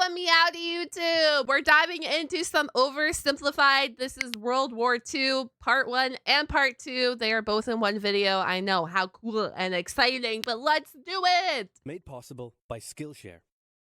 and meow to YouTube. We're diving into some oversimplified. This is World War II, part 1 and part 2. They are both in one video. I know, how cool and exciting, but let's do it. Made possible by Skillshare.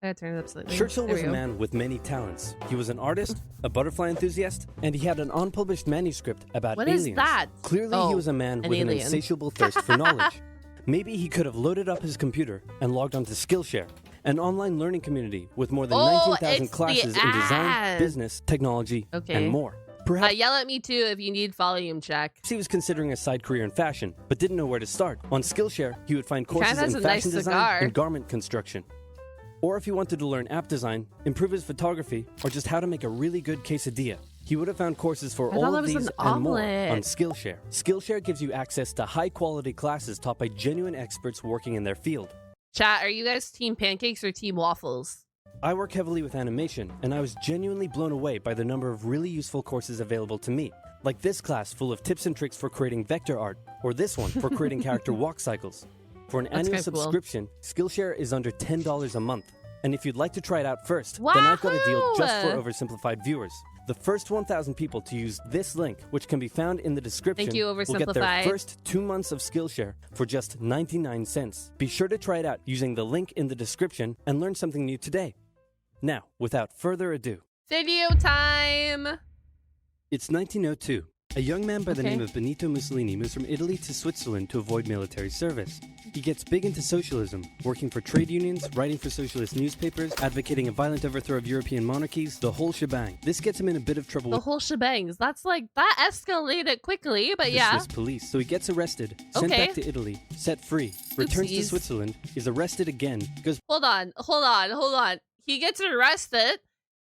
I turn it up slightly. Churchill was a man with many talents. He was an artist, a butterfly enthusiast, and he had an unpublished manuscript about aliens. What is that? Clearly, he was a man with an insatiable thirst for knowledge. Maybe he could have loaded up his computer and logged onto Skillshare, an online learning community with more than 19,000 classes in design, business, technology, and more. Perhaps yell at me too if you need volume check. he was considering a side career in fashion, but didn't know where to start. On Skillshare, he would find courses in fashion design and garment construction. Or if he wanted to learn app design, improve his photography, or just how to make a really good quesadilla, he would have found courses for all of these and more on Skillshare. Skillshare gives you access to high-quality classes taught by genuine experts working in their field. Chat, are you guys team pancakes or team waffles? I work heavily with animation, and I was genuinely blown away by the number of really useful courses available to me, like this class full of tips and tricks for creating vector art, or this one for creating character walk cycles. For an annual subscription, Skillshare is under $10 a month. And if you'd like to try it out first, then I've got a deal just for Oversimplified viewers. The first 1,000 people to use this link, which can be found in the description, will get their first 2 months of Skillshare for just 99 cents. Be sure to try it out using the link in the description and learn something new today. Now, without further ado, video time! It's 1902. A young man by the name of Benito Mussolini moves from Italy to Switzerland to avoid military service. He gets big into socialism, working for trade unions, writing for socialist newspapers, advocating a violent overthrow of European monarchies, the whole shebang. This gets him in a bit of trouble with the whole shebangs. That's like, that escalated quickly, but yeah. Swiss police. So he gets arrested, sent back to Italy, set free, returns to Switzerland, is arrested again, goes... Hold on. He gets arrested,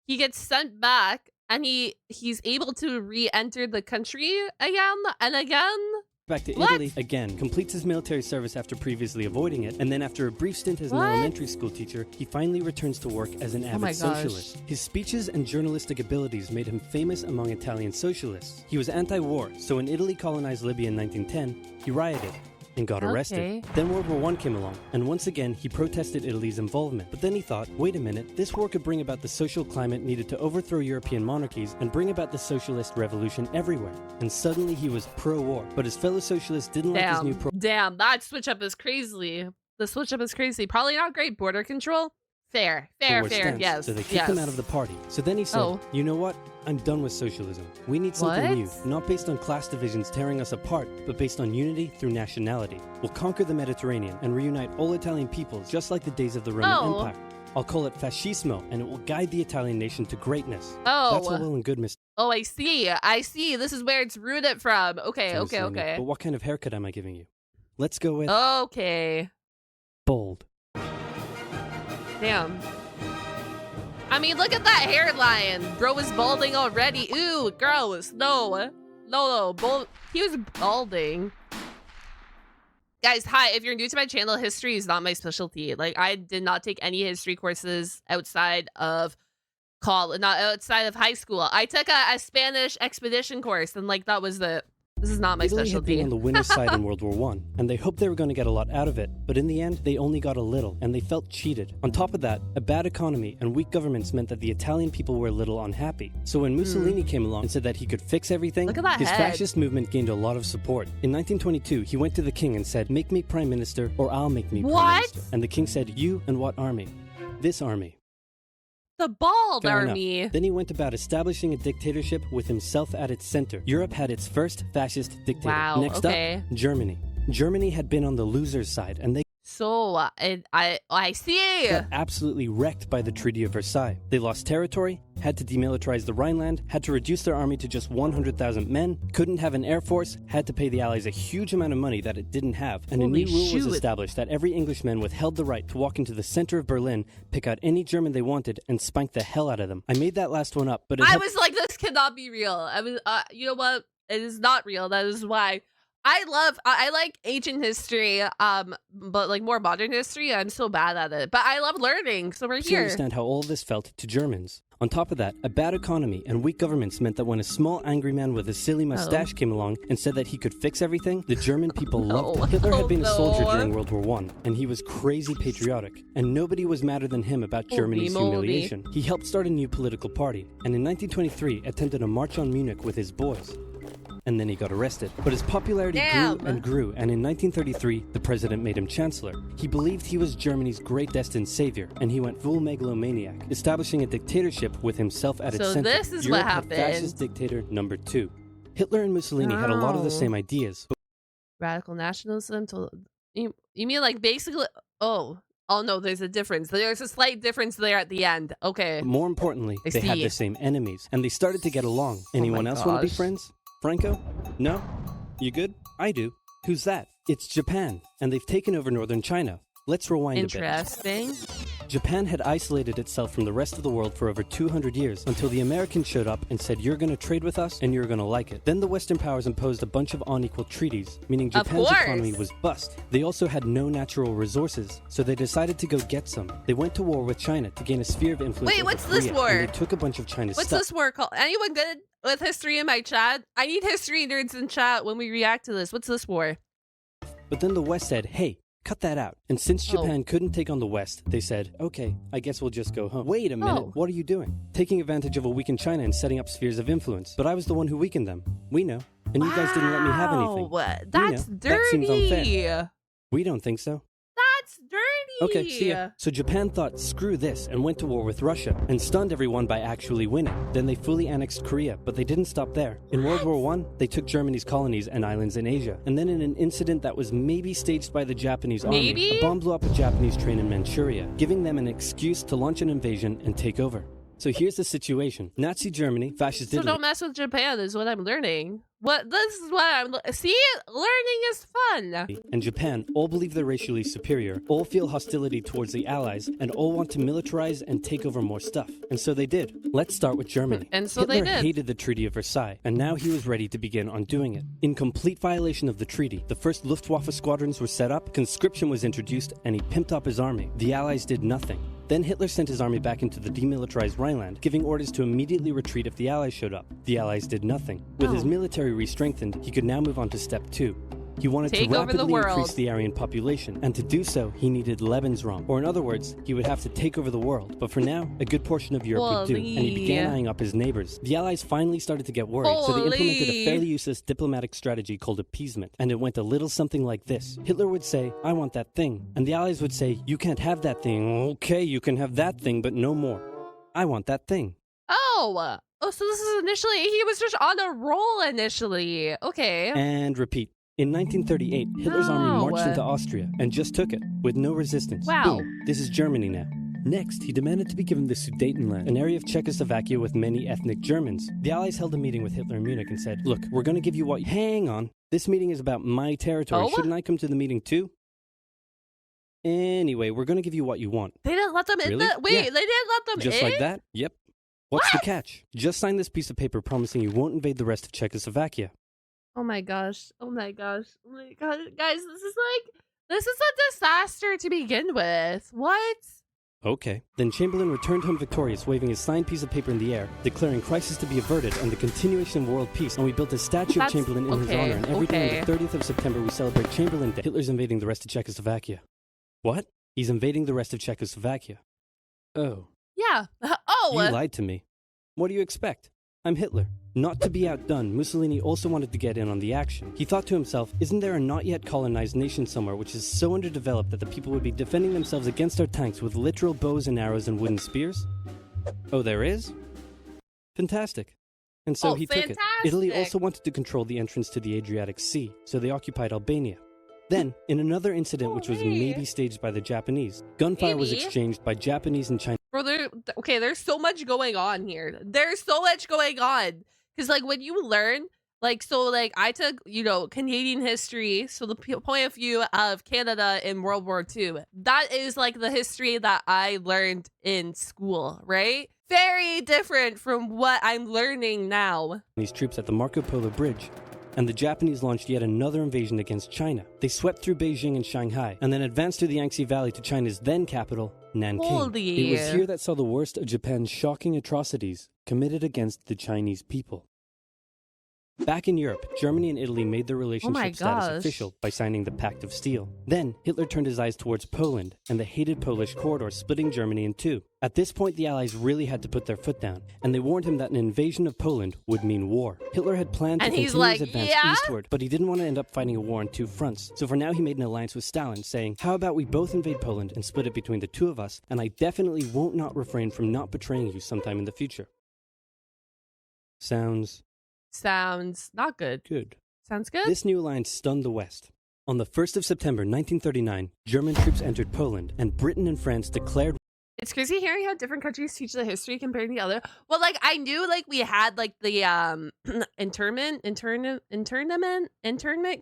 he gets sent back, and he's able to re-enter the country again and again? Back to Italy again, completes his military service after previously avoiding it, and then after a brief stint as an elementary school teacher, he finally returns to work as an avid socialist. His speeches and journalistic abilities made him famous among Italian socialists. He was anti-war, so when Italy colonized Libya in 1910, he rioted and got arrested. Then World War I came along, and once again he protested Italy's involvement. But then he thought, wait a minute, this war could bring about the social climate needed to overthrow European monarchies and bring about the socialist revolution everywhere. And suddenly he was pro-war, but his fellow socialists didn't like his new Damn, that switch up is crazy. The switch up is crazy. Probably not great border control. Fair, yes. So they kicked him out of the party. So then he said, you know what? I'm done with socialism. We need something new, not based on class divisions tearing us apart, but based on unity through nationality. We'll conquer the Mediterranean and reunite all Italian peoples, just like the days of the Roman Empire. I'll call it fascismo, and it will guide the Italian nation to greatness. That's all well and good, Mr. Oh, I see. This is where it's rooted from. Okay. But what kind of haircut am I giving you? Let's go with... bold. Damn. I mean, look at that hairline. Bro is balding already. Ooh, gross. No. He was balding. Guys, hi. If you're new to my channel, history is not my specialty. Like, I did not take any history courses outside of high school. I took a Spanish expedition course, and like, that was it. This is not my specialty. Italy had been on the winner's side in World War I, and they hoped they were going to get a lot out of it, but in the end, they only got a little, and they felt cheated. On top of that, a bad economy and weak governments meant that the Italian people were a little unhappy. So when Mussolini came along and said that he could fix everything, his fascist movement gained a lot of support. In 1922, he went to the king and said, make me prime minister, or I'll make me prime minister. And the king said, you and what army? This army. The bald army. Then he went about establishing a dictatorship with himself at its center. Europe had its first fascist dictator. Next up, Germany. Germany had been on the loser's side, and they I see. got absolutely wrecked by the Treaty of Versailles. They lost territory, had to demilitarize the Rhineland, had to reduce their army to just 100,000 men, couldn't have an air force, had to pay the Allies a huge amount of money that it didn't have, and a new rule was established that every Englishman withheld the right to walk into the center of Berlin, pick out any German they wanted, and spank the hell out of them. I made that last one up, but I was like, this cannot be real. I mean, you know what? It is not real. That is why I like ancient history, but like more modern history, I'm so bad at it. But I love learning, so we're To here. understand how all this felt to Germans. On top of that, a bad economy and weak governments meant that when a small angry man with a silly mustache came along and said that he could fix everything, the German people loved it. Hitler had been a soldier during World War I, and he was crazy patriotic. And nobody was madder than him about Germany's humiliation. He helped start a new political party, and in 1923 attended a march on Munich with his boys. And then he got arrested. But his popularity grew and grew, and in 1933, the president made him chancellor. He believed he was Germany's great destined savior, and he went full megalomaniac, establishing a dictatorship with himself at its center. So this is Europe what happened. Fascist dictator number 2. Hitler and Mussolini had a lot of the same ideas. Radical nationalism. You mean like basically? Oh no, there's a difference. There's a slight difference there at the end. Okay. But more importantly, they had the same enemies, and they started to get along. Anyone else want to be friends? Franco? No? You good? I do. Who's that? It's Japan, and they've taken over northern China. Let's rewind a bit. Interesting. Japan had isolated itself from the rest of the world for over 200 years until the Americans showed up and said, you're going to trade with us and you're going to like it. Then the Western powers imposed a bunch of unequal treaties, meaning Japan's economy was bust. They also had no natural resources, so they decided to go get some. They went to war with China to gain a sphere of influence. Wait, what's this war? And they took a bunch of China's stuff. What's this war called? Anyone good with history in my chat? I need history nerds in chat when we react to this. What's this war? But then the West said, hey, cut that out. And since Japan couldn't take on the West, they said, okay, I guess we'll just go home. Wait a minute, what are you doing? Taking advantage of a weakened China and setting up spheres of influence. But I was the one who weakened them. We know. And you guys didn't let me have anything. That's dirty. That seems unfair. We don't think so. That's dirty. Okay, see ya. So Japan thought, screw this, and went to war with Russia, and stunned everyone by actually winning. Then they fully annexed Korea, but they didn't stop there. In World War I, they took Germany's colonies and islands in Asia. And then in an incident that was maybe staged by the Japanese army, a bomb blew up a Japanese train in Manchuria, giving them an excuse to launch an invasion and take over. So here's the situation. Nazi Germany, fascist Italy. So don't mess with Japan is what I'm learning. This is what I'm... See? Learning is fun. And Japan all believe they're racially superior, all feel hostility towards the Allies, and all want to militarize and take over more stuff. And so they did. Let's start with Germany. And so Hitler they did. hated the Treaty of Versailles, and now he was ready to begin undoing it. In complete violation of the treaty, the first Luftwaffe squadrons were set up, conscription was introduced, and he pimped up his army. The Allies did nothing. Then Hitler sent his army back into the demilitarized Rhineland, giving orders to immediately retreat if the Allies showed up. The Allies did nothing. With his military re-strengthened, he could now move on to step 2. He wanted to rapidly increase the Aryan population, and to do so, he needed Lebensraum. Or in other words, he would have to take over the world. But for now, a good portion of Europe would do, and he began eyeing up his neighbors. The Allies finally started to get worried, so they implemented a fairly useless diplomatic strategy called appeasement, and it went a little something like this. Hitler would say, I want that thing, and the Allies would say, you can't have that thing. Okay, you can have that thing, but no more. I want that thing. Oh, so this is initially, he was just on a roll initially. Okay. And repeat. In 1938, Hitler's army marched into Austria and just took it, with no resistance. Wow. Boom. This is Germany now. Next, he demanded to be given the Sudetenland, an area of Czechoslovakia with many ethnic Germans. The Allies held a meeting with Hitler in Munich and said, look, we're going to give you what... Hang on. This meeting is about my territory. Shouldn't I come to the meeting too? Anyway, we're going to give you what you want. They didn't let them in the... Wait, they didn't let them in? Just like that? Yep. What's the catch? Just sign this piece of paper promising you won't invade the rest of Czechoslovakia. Oh my gosh. Oh my gosh. Oh my god. Guys, this is a disaster to begin with. What? Okay. Then Chamberlain returned home victorious, waving his signed piece of paper in the air, declaring crisis to be averted and the continuation of world peace. And we built a statue of Chamberlain in his honor. And every day on the 30th of September, we celebrate Chamberlain Day. Hitler's invading the rest of Czechoslovakia. What? He's invading the rest of Czechoslovakia. Oh. Yeah. Oh! You lied to me. What do you expect? I'm Hitler. Not to be outdone, Mussolini also wanted to get in on the action. He thought to himself, isn't there a not yet colonized nation somewhere which is so underdeveloped that the people would be defending themselves against our tanks with literal bows and arrows and wooden spears? Oh, there is? Fantastic. And so he took it. Italy also wanted to control the entrance to the Adriatic Sea, so they occupied Albania. Then, in another incident which was maybe staged by the Japanese, gunfire was exchanged by Japanese and Chinese. Bro, there's so much going on here. There's so much going on. Because, like, when you learn, like, so, like, I took, Canadian history, so the point of view of Canada in World War II. That is, like, the history that I learned in school, right? Very different from what I'm learning now. These troops at the Marco Polo Bridge. and the Japanese launched yet another invasion against China. They swept through Beijing and Shanghai, and then advanced through the Yangtze Valley to China's then capital, Nanking. Holy. It was here that saw the worst of Japan's shocking atrocities committed against the Chinese people. Back in Europe, Germany and Italy made their relationship status official by signing the Pact of Steel. Then, Hitler turned his eyes towards Poland and the hated Polish corridor, splitting Germany in two. At this point, the Allies really had to put their foot down, and they warned him that an invasion of Poland would mean war. Hitler had planned to continue his advance eastward, but he didn't want to end up fighting a war on two fronts. So for now, he made an alliance with Stalin, saying, "How about we both invade Poland and split it between the two of us, and I definitely won't not refrain from not betraying you sometime in the future." Sounds not good. Good. Sounds good. This new alliance stunned the West. On the 1st of September 1939, German troops entered Poland, and Britain and France declared... It's crazy hearing how different countries teach the history compared to the other. Well, like, I knew, like, we had, like, the, internment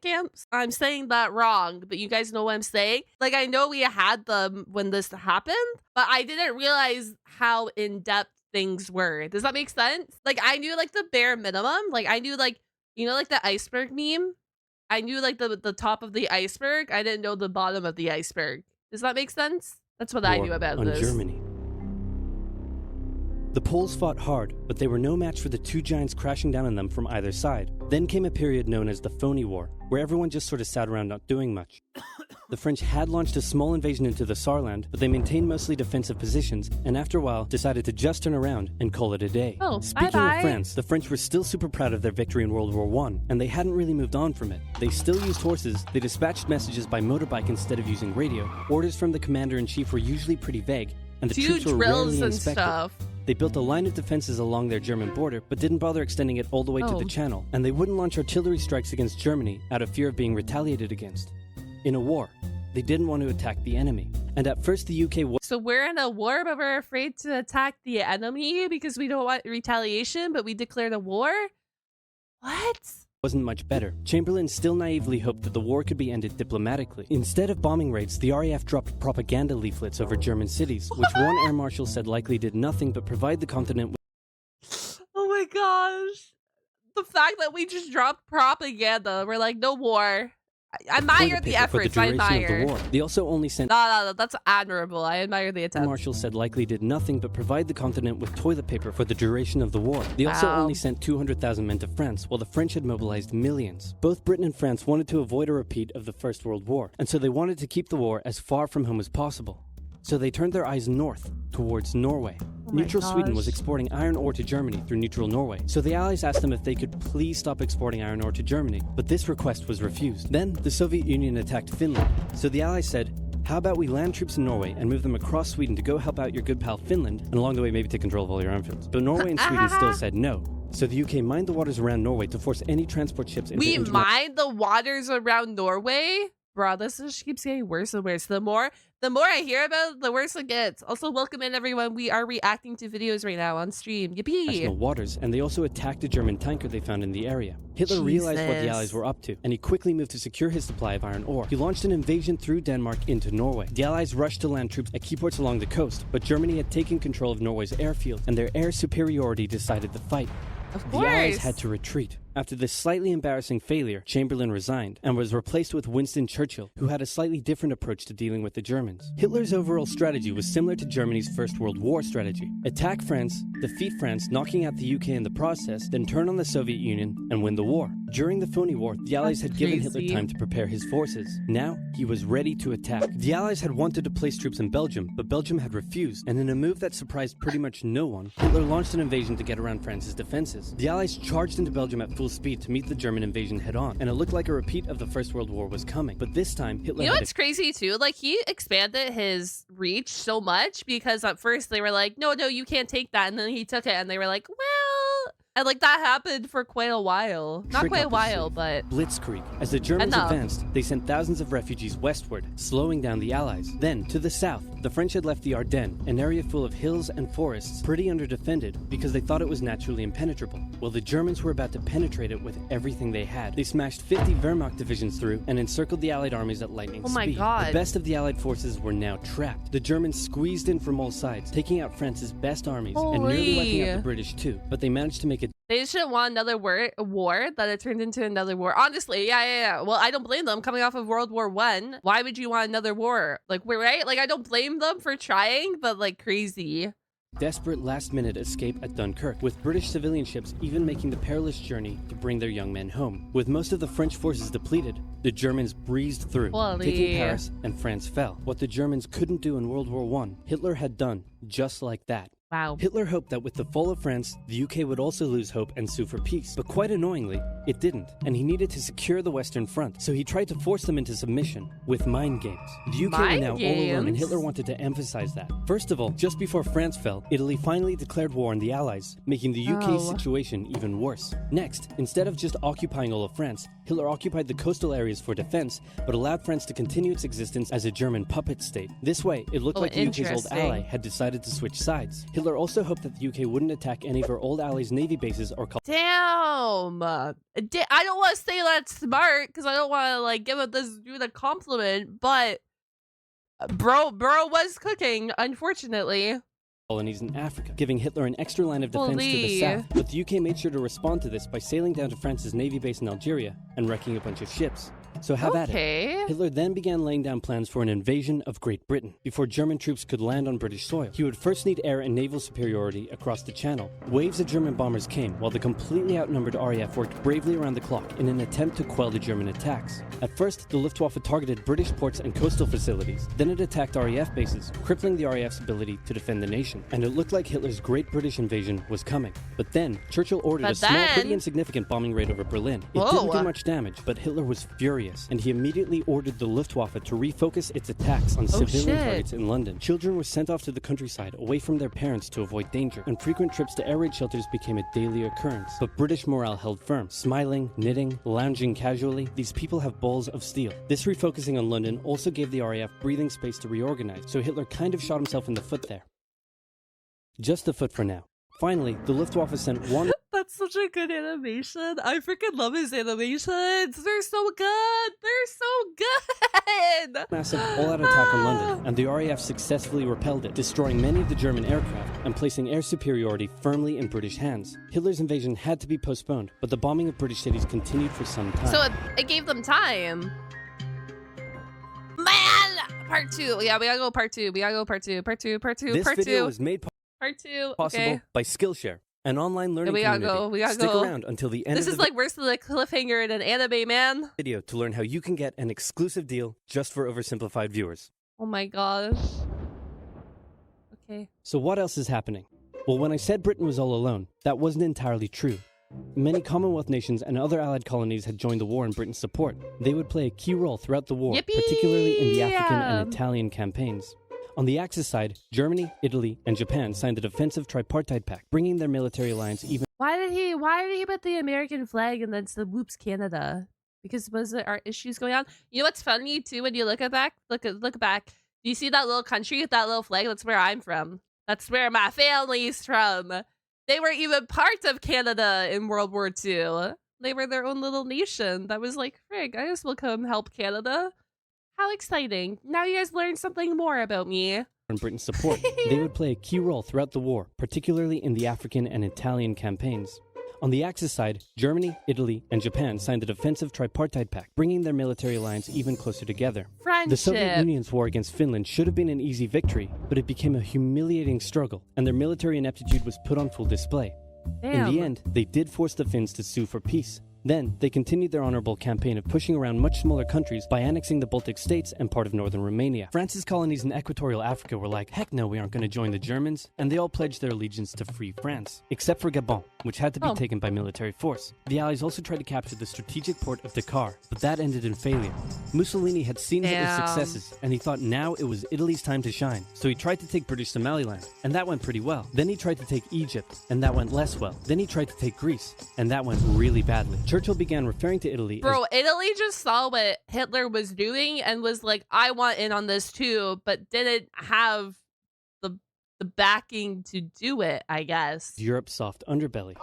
camps. I'm saying that wrong, but you guys know what I'm saying. Like, I know we had them when this happened, but I didn't realize how in-depth things were. Does that make sense? Like, I knew, like, the bare minimum. Like, I knew, like, you know, like, the iceberg meme? I knew, like, the top of the iceberg. I didn't know the bottom of the iceberg. Does that make sense? That's what I knew about on this. Germany. The Poles fought hard, but they were no match for the two giants crashing down on them from either side. Then came a period known as the Phony War, where everyone just sort of sat around not doing much. The French had launched a small invasion into the Saarland, but they maintained mostly defensive positions, and after a while decided to just turn around and call it a day. Oh, Speaking of France, the French were still super proud of their victory in World War I, and they hadn't really moved on from it. They still used horses, they dispatched messages by motorbike instead of using radio, orders from the commander-in-chief were usually pretty vague, and the troops were rarely inspected. They built a line of defenses along their German border, but didn't bother extending it all the way to the Channel, and they wouldn't launch artillery strikes against Germany out of fear of being retaliated against. In a war, they didn't want to attack the enemy, and at first the UK was... So we're in a war, but we're afraid to attack the enemy because we don't want retaliation, but we declared a war? What? Wasn't much better. Chamberlain still naively hoped that the war could be ended diplomatically. Instead of bombing raids, the RAF dropped propaganda leaflets over German cities, which one air marshal said likely did nothing but provide the continent with... Oh my gosh. The fact that we just dropped propaganda. We're like, no war. I admire the efforts. I admire. The war. They also only sent... No, that's admirable. I admire the attempt. Marshall said likely did nothing but provide the continent with toilet paper for the duration of the war. They also only sent 200,000 men to France, while the French had mobilized millions. Both Britain and France wanted to avoid a repeat of the First World War, and so they wanted to keep the war as far from home as possible. So they turned their eyes north, towards Norway. Neutral Sweden was exporting iron ore to Germany through neutral Norway, so the Allies asked them if they could please stop exporting iron ore to Germany, but this request was refused. Then, the Soviet Union attacked Finland, so the Allies said, "How about we land troops in Norway and move them across Sweden to go help out your good pal Finland, and along the way maybe take control of all your armfields." But Norway and Sweden still said no. So the UK mined the waters around Norway to force any transport ships into... We mined the waters around Norway? Bro, this just keeps getting worse and worse. The more I hear about it, the worse it gets. Also, welcome in, everyone. We are reacting to videos right now on stream. Yippee! National waters, and they also attacked a German tanker they found in the area. Hitler realized what the Allies were up to, and he quickly moved to secure his supply of iron ore. He launched an invasion through Denmark into Norway. The Allies rushed to land troops at key ports along the coast, but Germany had taken control of Norway's airfield, and their air superiority decided the fight. Of course. The Allies had to retreat. After this slightly embarrassing failure, Chamberlain resigned and was replaced with Winston Churchill, who had a slightly different approach to dealing with the Germans. Hitler's overall strategy was similar to Germany's First World War strategy. Attack France, defeat France, knocking out the UK in the process, then turn on the Soviet Union and win the war. During the Phony War, the Allies had given Hitler time to prepare his forces. Now, he was ready to attack. The Allies had wanted to place troops in Belgium, but Belgium had refused, and in a move that surprised pretty much no one, Hitler launched an invasion to get around France's defenses. The Allies charged into Belgium at full speed to meet the German invasion head-on, and it looked like a repeat of the First World War was coming. But this time, Hitler... You know what's crazy, too? Like, he expanded his reach so much because at first they were like, no, you can't take that, and then he took it, and they were like, well... And, like, that happened for quite a while. Not quite a while, but... Blitzkrieg. As the Germans advanced, they sent thousands of refugees westward, slowing down the Allies. Then, to the south, the French had left the Ardennes, an area full of hills and forests, pretty under-defended, because they thought it was naturally impenetrable. Well, the Germans were about to penetrate it with everything they had. They smashed 50 Wehrmacht divisions through and encircled the Allied armies at lightning speed. Oh my God. The best of the Allied forces were now trapped. The Germans squeezed in from all sides, taking out France's best armies, and nearly wiping out the British too. But they managed to make make a They just didn't want another war that it turned into another war. Honestly, yeah. Well, I don't blame them coming off of World War I. Why would you want another war? Like, we're right. Like, I don't blame them for trying, but like crazy. desperate last-minute escape at Dunkirk, with British civilian ships even making the perilous journey to bring their young men home. With most of the French forces depleted, the Germans breezed through, taking Paris, and France fell. What the Germans couldn't do in World War I, Hitler had done just like that. Wow. Hitler hoped that with the fall of France, the UK would also lose hope and sue for peace. But quite annoyingly, it didn't, and he needed to secure the Western Front, so he tried to force them into submission with mind games. The UK were now all alone, and Hitler wanted to emphasize that. First of all, just before France fell, Italy finally declared war on the Allies, making the UK's situation even worse. Next, instead of just occupying all of France, Hitler occupied the coastal areas for defense, but allowed France to continue its existence as a German puppet state. This way, it looked like the UK's old ally had decided to switch sides. Hitler also hoped that the UK wouldn't attack any of her old allies' navy bases or Damn! I don't want to say that's smart, because I don't want to, like, give this dude a compliment, but bro was cooking, unfortunately. Colonies in Africa, giving Hitler an extra line of defense to the south. But the UK made sure to respond to this by sailing down to France's navy base in Algeria and wrecking a bunch of ships. So have at it. Hitler then began laying down plans for an invasion of Great Britain. Before German troops could land on British soil, he would first need air and naval superiority across the Channel. Waves of German bombers came, while the completely outnumbered RAF worked bravely around the clock in an attempt to quell the German attacks. At first, the Luftwaffe targeted British ports and coastal facilities. Then it attacked RAF bases, crippling the RAF's ability to defend the nation. And it looked like Hitler's Great British Invasion was coming. But then, Churchill ordered a small, pretty insignificant bombing raid over Berlin. It didn't do much damage, but Hitler was furious, and he immediately ordered the Luftwaffe to refocus its attacks on civilian targets in London. Children were sent off to the countryside, away from their parents to avoid danger, and frequent trips to air raid shelters became a daily occurrence. But British morale held firm. Smiling, knitting, lounging casually, these people have balls of steel. This refocusing on London also gave the RAF breathing space to reorganize, so Hitler kind of shot himself in the foot there. Just the foot for now. Finally, the Luftwaffe sent one... That's such a good animation. I freaking love his animations. They're so good. They're so good. Massive all-out attack on London, and the RAF successfully repelled it, destroying many of the German aircraft and placing air superiority firmly in British hands. Hitler's invasion had to be postponed, but the bombing of British cities continued for some time. So it gave them time. Man! Part 2. Yeah, we gotta go part 2. We gotta go part 2. Part 2. This video was made possible by Skillshare, an online learning community. We gotta Stick go around until the end This of is like worse than the cliffhanger in an anime, man. Video to learn how you can get an exclusive deal just for Oversimplified viewers. Oh my gosh. Okay. So what else is happening? Well, when I said Britain was all alone, that wasn't entirely true. Many Commonwealth nations and other allied colonies had joined the war in Britain's support. They would play a key role throughout the war, particularly in the African and Italian campaigns. On the Axis side, Germany, Italy, and Japan signed the Defensive Tripartite Pact, bringing their military alliance even... Why did he put the American flag and then the whoops Canada? Because there are issues going on? You know what's funny too when you look back? Look back. Do you see that little country with that little flag? That's where I'm from. That's where my family's from. They were even part of Canada in World War II. They were their own little nation. That was like, frig, I guess we'll come help Canada. How exciting. Now you guys learned something more about me. In Britain's support, they would play a key role throughout the war, particularly in the African and Italian campaigns. On the Axis side, Germany, Italy, and Japan signed the Defensive Tripartite Pact, bringing their military alliance even closer together. Friendship. The Soviet Union's war against Finland should have been an easy victory, but it became a humiliating struggle, and their military ineptitude was put on full display. Damn. In the end, they did force the Finns to sue for peace. Then, they continued their honorable campaign of pushing around much smaller countries by annexing the Baltic states and part of northern Romania. France's colonies in equatorial Africa were like, heck no, we aren't going to join the Germans, and they all pledged their allegiance to free France, except for Gabon, which had to be taken by military force. The Allies also tried to capture the strategic port of Dakar, but that ended in failure. Mussolini had seen Hitler's successes, and he thought now it was Italy's time to shine, so he tried to take British Somaliland, and that went pretty well. Then he tried to take Egypt, and that went less well. Then he tried to take Greece, and that went really badly. Churchill began referring to Italy Bro, Italy just saw what Hitler was doing and was like, I want in on this too, but didn't have the backing to do it, I guess. Europe's soft underbelly.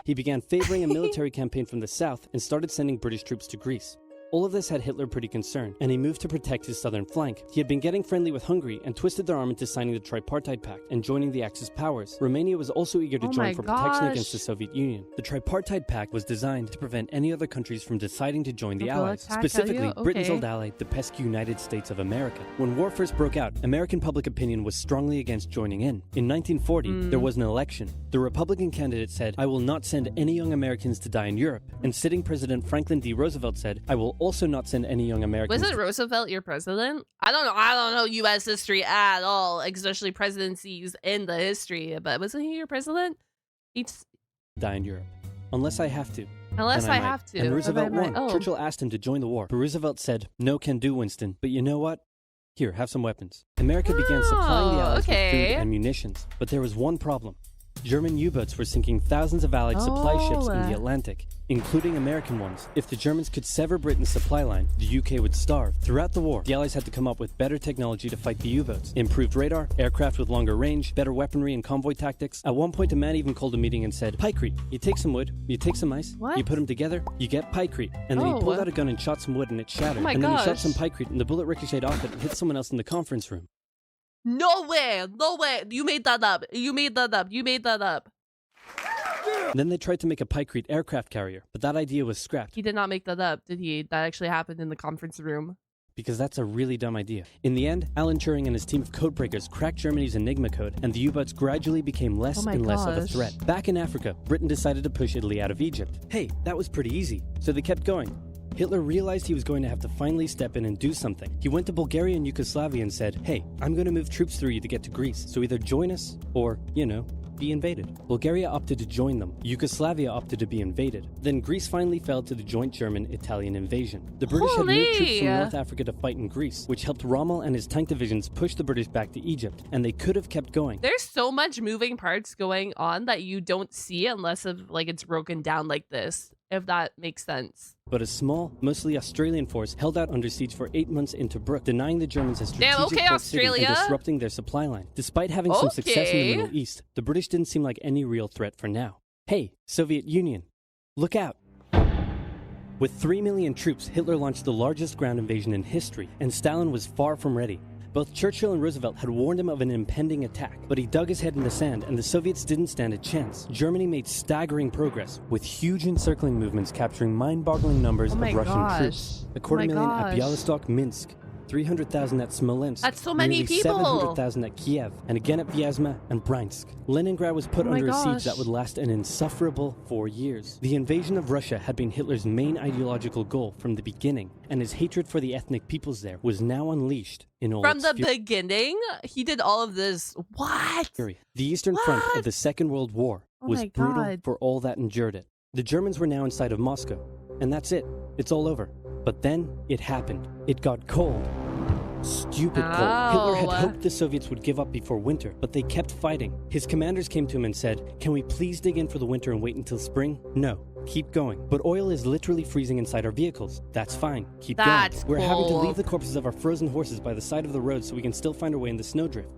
He began favoring a military campaign from the south and started sending British troops to Greece. All of this had Hitler pretty concerned, and he moved to protect his southern flank. He had been getting friendly with Hungary and twisted their arm into signing the Tripartite Pact and joining the Axis powers. Romania was also eager to join for protection against the Soviet Union. The Tripartite Pact was designed to prevent any other countries from deciding to join the Allies, specifically Britain's old ally, the pesky United States of America. When war first broke out, American public opinion was strongly against joining in. In 1940, there was an election. The Republican candidate said, "I will not send any young Americans to die in Europe," and sitting President Franklin D. Roosevelt said, "I will also not send any young Americans." Wasn't Roosevelt your president? I don't know U.S. history at all, especially presidencies in the history. But wasn't he your president? He's die in Europe, unless I have to. Unless I have to. And Roosevelt won. Churchill asked him to join the war, but Roosevelt said, "No can do, Winston. But you know what? Here, have some weapons." America began supplying the Allies with food and munitions, but there was one problem. German U-boats were sinking thousands of Allied supply ships in the Atlantic, including American ones. If the Germans could sever Britain's supply line, the UK would starve. Throughout the war, the Allies had to come up with better technology to fight the U-boats. Improved radar, aircraft with longer range, better weaponry and convoy tactics. At one point, a man even called a meeting and said, "Pikeri, you take some wood, you take some ice, you put them together, you get pikeri." And then he pulled out a gun and shot some wood and it shattered. And then he shot some pikeri and the bullet ricocheted off it and hit someone else in the conference room. No way! No way! You made that up. You made that up. You made that up. Then they tried to make a Pikeri aircraft carrier, but that idea was scrapped. He did not make that up, did he? That actually happened in the conference room. Because that's a really dumb idea. In the end, Alan Turing and his team of codebreakers cracked Germany's Enigma code, and the U-boats gradually became less and less of a threat. Back in Africa, Britain decided to push Italy out of Egypt. Hey, that was pretty easy, so they kept going. Hitler realized he was going to have to finally step in and do something. He went to Bulgaria and Yugoslavia and said, "Hey, I'm going to move troops through you to get to Greece, so either join us or, be invaded." Bulgaria opted to join them. Yugoslavia opted to be invaded. Then Greece finally fell to the joint German-Italian invasion. The British had moved troops from North Africa to fight in Greece, which helped Rommel and his tank divisions push the British back to Egypt, and they could have kept going. There's so much moving parts going on that you don't see unless it's broken down like this, if that makes sense. But a small, mostly Australian force held out under siege for 8 months in Tobruk, denying the Germans a strategic port city and disrupting their supply line. Despite having some success in the Middle East, the British didn't seem like any real threat for now. Hey, Soviet Union, look out! With 3 million troops, Hitler launched the largest ground invasion in history, and Stalin was far from ready. Both Churchill and Roosevelt had warned him of an impending attack, but he dug his head in the sand and the Soviets didn't stand a chance. Germany made staggering progress, with huge encircling movements capturing mind-boggling numbers of Russian troops. A quarter million at Bialystok, Minsk, 300,000 at Smolensk, that's so many people. 700,000 at Kiev, and again at Vyazma and Bryansk. Leningrad was put under a siege that would last an insufferable 4 years. The invasion of Russia had been Hitler's main ideological goal from the beginning, and his hatred for the ethnic peoples there was now unleashed in all From the beginning? He did all of this. What? fury. The Eastern Front of the Second World War was brutal for all that endured it. The Germans were now inside of Moscow, and that's it. It's all over. But then it happened. It got cold. Stupid cold. Hitler had hoped the Soviets would give up before winter, but they kept fighting. His commanders came to him and said, "Can we please dig in for the winter and wait until spring?" "No. Keep going." "But oil is literally freezing inside our vehicles." "That's fine. Keep going. We're having to leave the corpses of our frozen horses by the side of the road so we can still find our way in the snowdrift."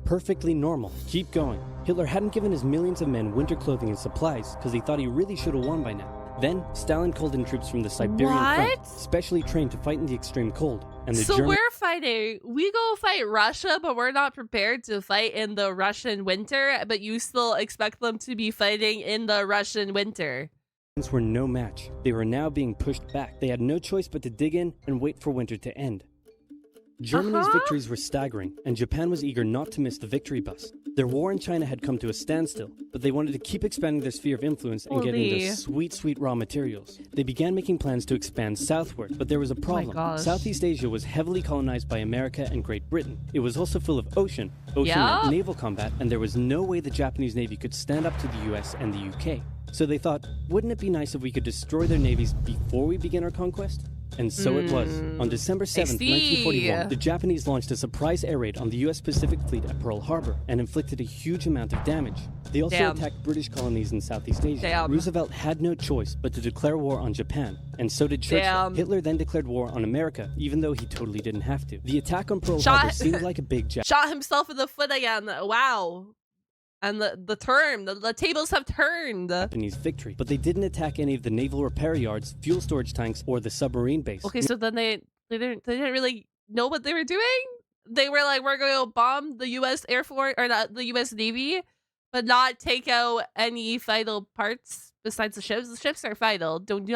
"Perfectly normal. Keep going." Hitler hadn't given his millions of men winter clothing and supplies because he thought he really should have won by now. Then, Stalin called in troops from the Siberian front, specially trained to fight in the extreme cold. And the we're fighting. We go fight Russia, but we're not prepared to fight in the Russian winter, but you still expect them to be fighting in the Russian winter. Were no match. They were now being pushed back. They had no choice but to dig in and wait for winter to end. Germany's victories were staggering, and Japan was eager not to miss the victory bus. Their war in China had come to a standstill, but they wanted to keep expanding their sphere of influence and getting the sweet, sweet raw materials. They began making plans to expand southward, but there was a problem. Southeast Asia was heavily colonized by America and Great Britain. It was also full of ocean and naval combat, and there was no way the Japanese Navy could stand up to the US and the UK. So they thought, wouldn't it be nice if we could destroy their navies before we begin our conquest? And so it was. On December 7th, 1941, the Japanese launched a surprise air raid on the US Pacific Fleet at Pearl Harbor and inflicted a huge amount of damage. They also attacked British colonies in Southeast Asia. Roosevelt had no choice but to declare war on Japan, and so did Churchill. Hitler then declared war on America, even though he totally didn't have to. The attack on Pearl Harbor seemed like a big job. Shot himself in the foot again. Wow. And the tables have turned. Japanese victory, but they didn't attack any of the naval repair yards, fuel storage tanks, or the submarine base. Okay, so then they didn't really know what they were doing. They were like, we're going to bomb the U.S. Air Force or the U.S. Navy, but not take out any vital parts besides the ships. The ships are vital. Don't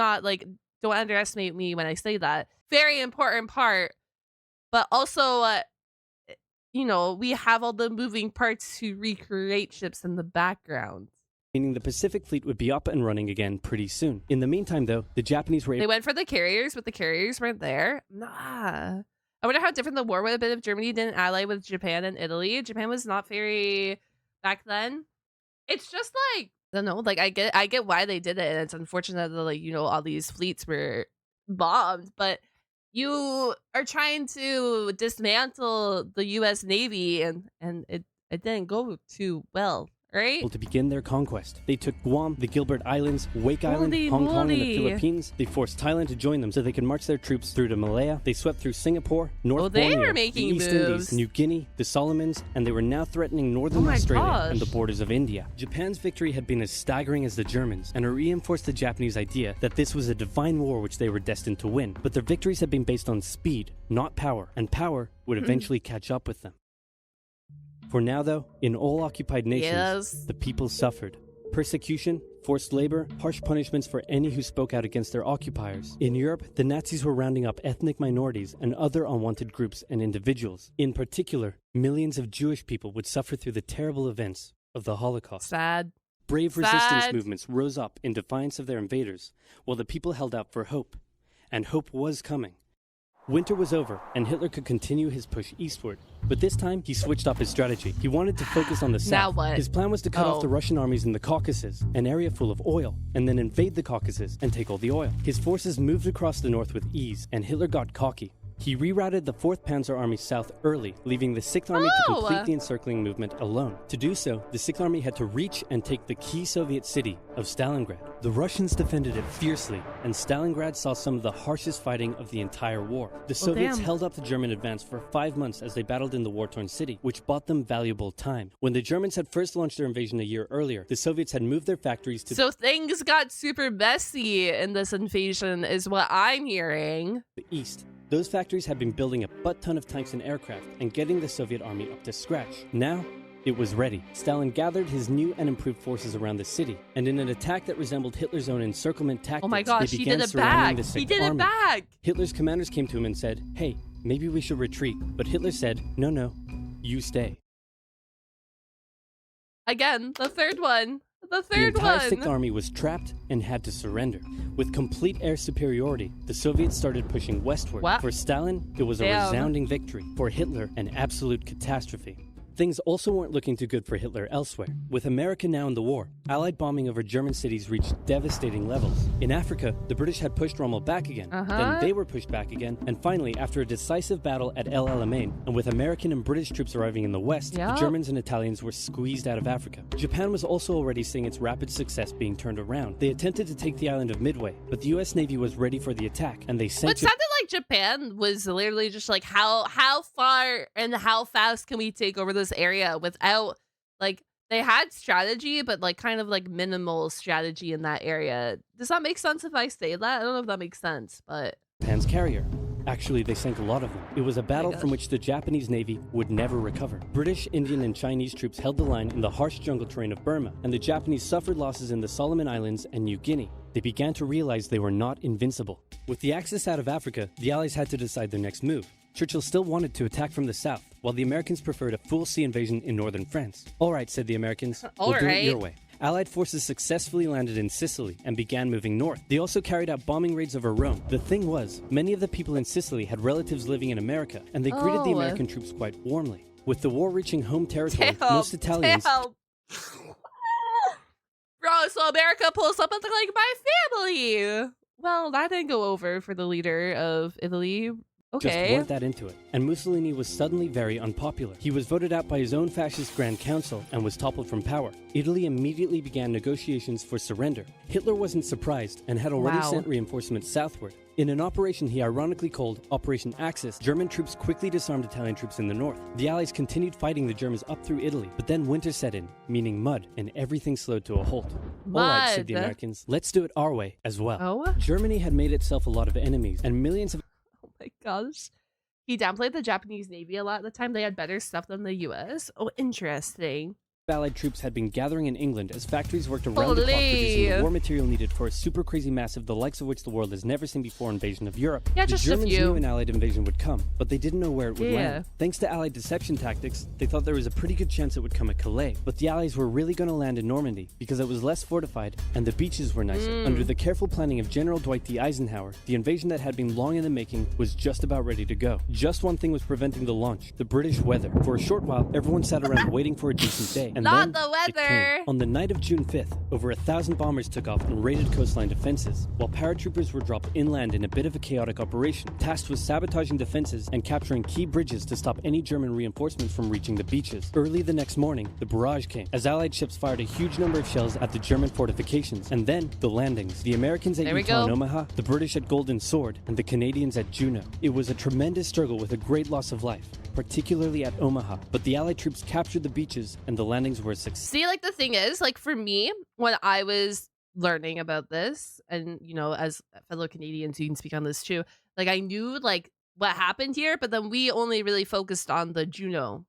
underestimate me when I say that. Very important part, but also. We have all the moving parts to recreate ships in the background. Meaning the Pacific Fleet would be up and running again pretty soon. In the meantime, though, the Japanese were They went for the carriers, but the carriers weren't there. Nah. I wonder how different the war would have been if Germany didn't ally with Japan and Italy. Japan was not very back then. It's just like, I don't know, like I get why they did it, and it's unfortunate that all these fleets were bombed, but you are trying to dismantle the U.S. Navy, and it didn't go too well, right? To begin their conquest. They took Guam, the Gilbert Islands, Wake Island, Holy Hong Kong, and the moly. Philippines. They forced Thailand to join them so they could march their troops through to Malaya. They swept through Singapore, North they Borneo, were making the East moves. Indies, New Guinea, the Solomons, and they were now threatening northern Oh my Australia gosh. and the borders of India. Japan's victory had been as staggering as the Germans, and it reinforced the Japanese idea that this was a divine war which they were destined to win. But their victories had been based on speed, not power, and power would eventually catch up with them. For now, though, in all occupied nations, Yes. the people suffered. Persecution, forced labor, harsh punishments for any who spoke out against their occupiers. In Europe, the Nazis were rounding up ethnic minorities and other unwanted groups and individuals. In particular, millions of Jewish people would suffer through the terrible events of the Holocaust. Sad. Brave resistance Sad. movements rose up in defiance of their invaders, while the people held out for hope. And hope was coming. Winter was over, and Hitler could continue his push eastward. But this time, he switched up his strategy. He wanted to focus on the south. Now what? His plan was to cut Oh. off the Russian armies in the Caucasus, an area full of oil, and then invade the Caucasus and take all the oil. His forces moved across the north with ease, and Hitler got cocky. He rerouted the 4th Panzer Army south early, leaving the 6th Army to Oh. complete the encircling movement alone. To do so, the 6th Army had to reach and take the key Soviet city of Stalingrad. The Russians defended it fiercely, and Stalingrad saw some of the harshest fighting of the entire war. The Soviets damn. held up the German advance for 5 months as they battled in the war-torn city, which bought them valuable time. When the Germans had first launched their invasion a year earlier, the Soviets had moved their factories to So things got super messy in this invasion, is what I'm hearing. the east. Those factories had been building a butt-ton of tanks and aircraft and getting the Soviet army up to scratch. Now, it was ready. Stalin gathered his new and improved forces around the city, and in an attack that resembled Hitler's own encirclement tactics, Oh my gosh, they he began did it surrounding back. the He 6th did it Army. back. Hitler's commanders came to him and said, "Hey, maybe we should retreat." But Hitler said, "No, you stay." Again, the third one. The The third entire one. 6th Army was trapped and had to surrender. With complete air superiority, the Soviets started pushing westward. What? For Stalin, it was a Damn. resounding victory. For Hitler, an absolute catastrophe. Things also weren't looking too good for Hitler elsewhere. With America now in the war, Allied bombing over German cities reached devastating levels. In Africa, the British had pushed Rommel back again. Then they were pushed back again. And finally, after a decisive battle at El Alamein, and with American and British troops arriving in the west, the Yup. Germans and Italians were squeezed out of Africa. Japan was also already seeing its rapid success being turned around. They attempted to take the island of Midway, but the US Navy was ready for the attack, and they But sent it sounded like Japan was literally just like, how far and how fast can we take over this area without, like, they had strategy, but like kind of like minimal strategy in that area. Does that make sense if I say that? I don't know if that makes sense, but Japan's carrier. Actually, they sank a lot of them. It was a battle gosh. from which the Japanese Navy would never recover. British, Indian, and Chinese troops held the line in the harsh jungle terrain of Burma, and the Japanese suffered losses in the Solomon Islands and New Guinea. They began to realize they were not invincible. With the Axis out of Africa, the Allies had to decide their next move. Churchill still wanted to attack from the south, while the Americans preferred a full sea invasion in northern France. All right, said the Americans, we'll do it Alright. your way. Allied forces successfully landed in Sicily and began moving north. They also carried out bombing raids over Rome. The thing was, many of the people in Sicily had relatives living in America, and they greeted the Oh. American troops quite warmly. With the war reaching home territory, damn, most Italians... damn. Bro, so America pulls up and they're like, my family. Well, that didn't go over for the leader of Italy, just Okay. weren't that into it, and Mussolini was suddenly very unpopular. He was voted out by his own fascist Grand Council and was toppled from power. Italy immediately began negotiations for surrender. Hitler wasn't surprised and had already Wow. sent reinforcements southward. In an operation he ironically called Operation Axis, German troops quickly disarmed Italian troops in the north. The Allies continued fighting the Germans up through Italy, but then winter set in, meaning mud, and everything slowed to a halt. All right, said the Mud. Americans, let's do it our way as well. Oh? Germany had made itself a lot of enemies, and millions of Oh my gosh. He downplayed the Japanese Navy a lot at the time. They had better stuff than the US. Oh, interesting. Allied troops had been gathering in England as factories worked around the clock producing the war material needed for a super crazy massive, the likes of which the world has never seen before, invasion of Europe. Yeah, the just a Germans few. knew an Allied invasion would come, but they didn't know where it would Yeah. land. Thanks to Allied deception tactics, they thought there was a pretty good chance it would come at Calais. But the Allies were really going to land in Normandy because it was less fortified and the beaches were nicer. Under the careful planning of General Dwight D. Eisenhower, the invasion that had been long in the making was just about ready to go. Just one thing was preventing the launch: the British weather. For a short while, everyone sat around waiting for a decent day. And Not then the it weather. came. On the night of June 5th, over 1,000 bombers took off and raided coastline defenses, while paratroopers were dropped inland in a bit of a chaotic operation, tasked with sabotaging defenses and capturing key bridges to stop any German reinforcements from reaching the beaches. Early the next morning, the barrage came, as Allied ships fired a huge number of shells at the German fortifications, and then the landings. The Americans at There we Utah and go. Omaha, the British at Golden Sword, and the Canadians at Juneau. It was a tremendous struggle with a great loss of life, particularly at Omaha, but the Allied troops captured the beaches and the landings were a success. See, like, the thing is, like, for me, when I was learning about this, and, you know, as fellow Canadians, you can speak on this too, like, I knew, like, what happened here, but then we only really focused on the Juneau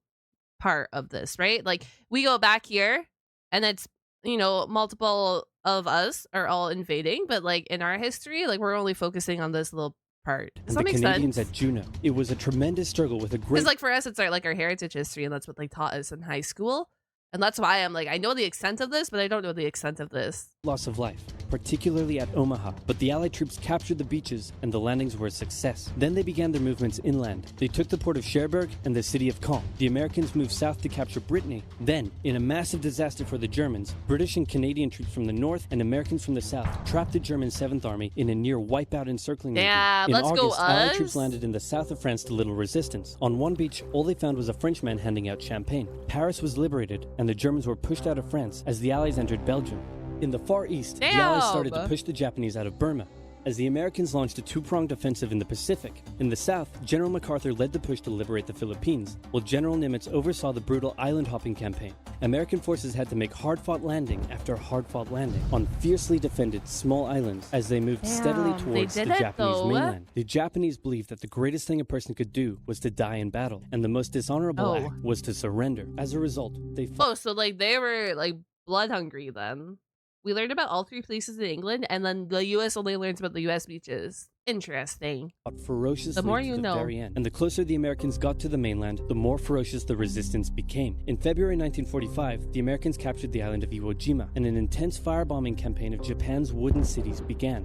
part of this, right? Like, we go back here, and it's, you know, multiple of us are all invading, but, like, in our history, like, we're only focusing on this little part. Does And that the make Canadians sense? at Juneau. It was a tremendous struggle with a great Because, like, for us, it's our heritage history, and that's what they taught us in high school. And that's why I'm like, I know the extent of this, but I don't know the extent of this. loss of life, particularly at Omaha, but the Allied troops captured the beaches and the landings were a success. Then they began their movements inland. They took the port of Cherbourg and the city of Caen. The Americans moved south to capture Brittany. Then, in a massive disaster for the Germans, British and Canadian troops from the north and Americans from the south trapped the German 7th Army in a near wipeout encircling movement. Yeah, In let's go August, Allied us. troops landed in the south of France to little resistance. On one beach, all they found was a Frenchman handing out champagne. Paris was liberated, and the Germans were pushed out of France as the Allies entered Belgium. In the Far East, the Allies started to Damn. push the Japanese out of Burma, as the Americans launched a two-pronged offensive in the Pacific. In the south, General MacArthur led the push to liberate the Philippines, while General Nimitz oversaw the brutal island-hopping campaign. American forces had to make hard-fought landing after hard-fought landing on fiercely defended small islands as they moved steadily Damn, they towards the did it, Japanese though. mainland. The Japanese believed that the greatest thing a person could do was to die in battle, and the most dishonorable Oh. act was to surrender. As a result, they fought Oh, so like they were like blood hungry then. We learned about all three places in England, and then the US only learns about the US beaches. Interesting. ferociously The more to you the know. very end. And the closer the Americans got to the mainland, the more ferocious the resistance became. In February 1945, the Americans captured the island of Iwo Jima, and an intense firebombing campaign of Japan's wooden cities began.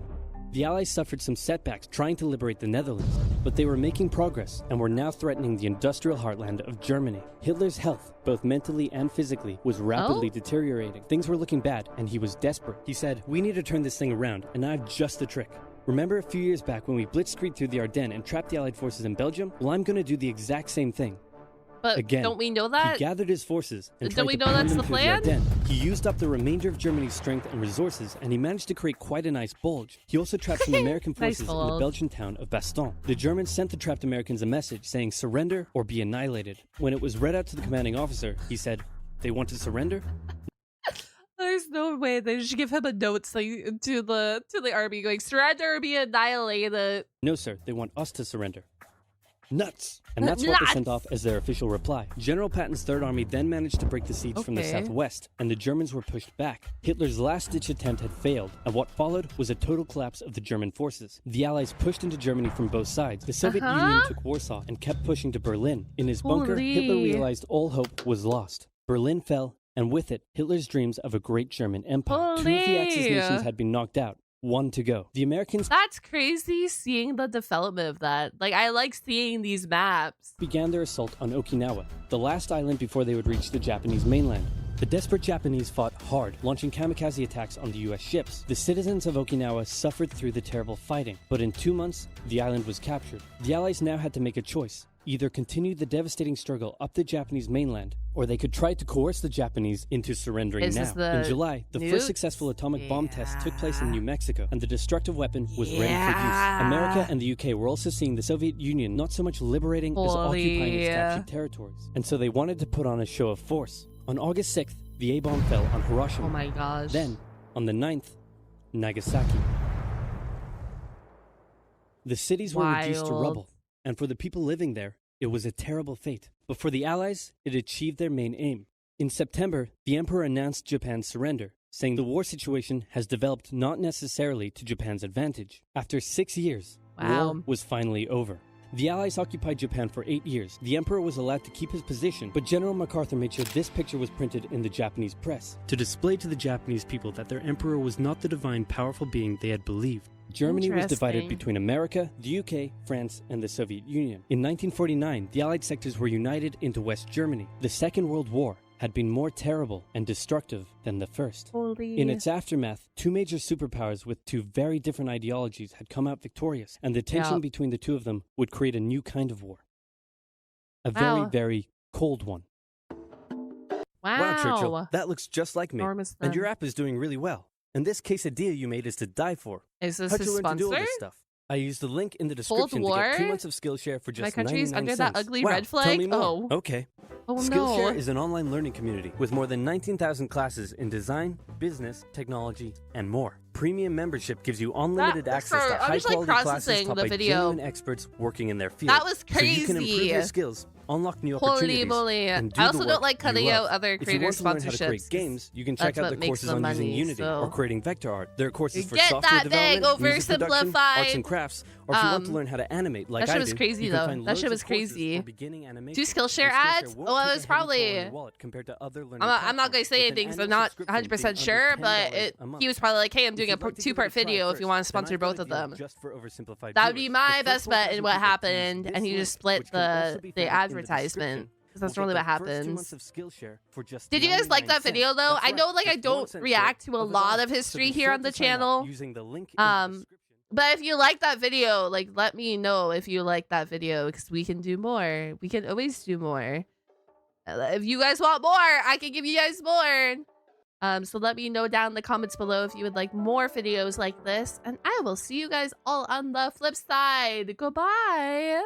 The Allies suffered some setbacks trying to liberate the Netherlands, but they were making progress and were now threatening the industrial heartland of Germany. Hitler's health, both mentally and physically, was rapidly deteriorating. Things were looking bad, and he was desperate. He said, "We need to turn this thing around, and I have just the trick. Remember a few years back when we blitzkrieged through the Ardennes and trapped the Allied forces in Belgium? Well, I'm going to do the exact same thing." But Again, don't we know He that? gathered his forces and Don't tried we to know pound that's them the through plan? Ardennes. He used up the remainder of Germany's strength and resources, and he managed to create quite a nice bulge. He also trapped some American Nice forces in the bulge. Belgian town of Bastogne. The Germans sent the trapped Americans a message saying surrender or be annihilated. When it was read out to the commanding officer, he said, "They want to surrender?" There's no way they should give him a note saying to the army going surrender or be annihilated. "No, sir, they want us to surrender." Nuts! And that's what they sent off as their official reply. General Patton's Third Army then managed to break the siege from the Okay. southwest, and the Germans were pushed back. Hitler's last-ditch attempt had failed, and what followed was a total collapse of the German forces. The Allies pushed into Germany from both sides. The Soviet Union took Warsaw and kept pushing to Berlin. In his bunker, Hitler Holy. realized all hope was lost. Berlin fell, and with it, Hitler's dreams of a great German empire. Two of the Axis Holy. nations had been knocked out. One to go. The Americans That's crazy seeing the development of that. Like, I like seeing these maps. began their assault on Okinawa, the last island before they would reach the Japanese mainland. The desperate Japanese fought hard, launching kamikaze attacks on the US ships. The citizens of Okinawa suffered through the terrible fighting, but in 2 months, the island was captured. The Allies now had to make a choice. Either continue the devastating struggle up the Japanese mainland, or they could try to coerce the Japanese into surrendering now. In July, the first successful atomic bomb test took place in New Mexico, and the destructive weapon was ready for use. America and the UK were also seeing the Soviet Union not so much liberating as occupying its captured territories, and so they wanted to put on a show of force. On August 6th, the A-bomb fell on Hiroshima. Oh my gosh. Then, on the 9th, Nagasaki. The cities were reduced to rubble, and for the people living there, it was a terrible fate. But for the Allies, it achieved their main aim. In September, the Emperor announced Japan's surrender, saying the war situation has developed not necessarily to Japan's advantage. After 6 years, war was finally over. The Allies occupied Japan for 8 years. The Emperor was allowed to keep his position, but General MacArthur made sure this picture was printed in the Japanese press to display to the Japanese people that their Emperor was not the divine, powerful being they had believed. Germany was divided between America, the UK, France, and the Soviet Union. In 1949, the Allied sectors were united into West Germany. The Second World War had been more terrible and destructive than the first. In its aftermath, 2 major superpowers with 2 very different ideologies had come out victorious, and the tension between the 2 of them would create a new kind of war. A very, very cold one. Wow, Churchill, that looks just like me. And your app is doing really well. And this quesadilla you made is to die for. Is this How'd his you learn to do all sponsor? this stuff? I used the link in the description to get 2 months of Skillshare for just 99 cents. My country's under that ugly red Tell flag? me more. Okay. Oh no. Skillshare is an online learning community with more than 19,000 classes in design, business, technology, and more. Premium membership gives you unlimited access to high-quality classes taught by genuine experts working in their field. That was crazy. So you can improve your skills, unlock new Holy opportunities, moly. and do I also the don't work like cutting you out love. other If you creator want to learn how to sponsorships. create games, you can check out the courses on using Unity or creating vector art. There are courses for software development, music production, arts and crafts, or if you want to learn how to animate like I do, that shit was crazy though. That shit was crazy. 2 Skillshare ads? Well, it was probably... I'm not going to say anything because I'm not 100% sure, but he was probably like, hey, I'm doing a 2-part video if you want to sponsor both of them. That would be my best bet in what happened, and he just split the advertisement. Because that's really what happens. Did you guys like that video though? I know like I don't react to a lot of history here on the channel. But if you like that video, like let me know if you like that video because we can do more. We can always do more. If you guys want more, I can give you guys more. So let me know down in the comments below if you would like more videos like this. And I will see you guys all on the flip side. Goodbye.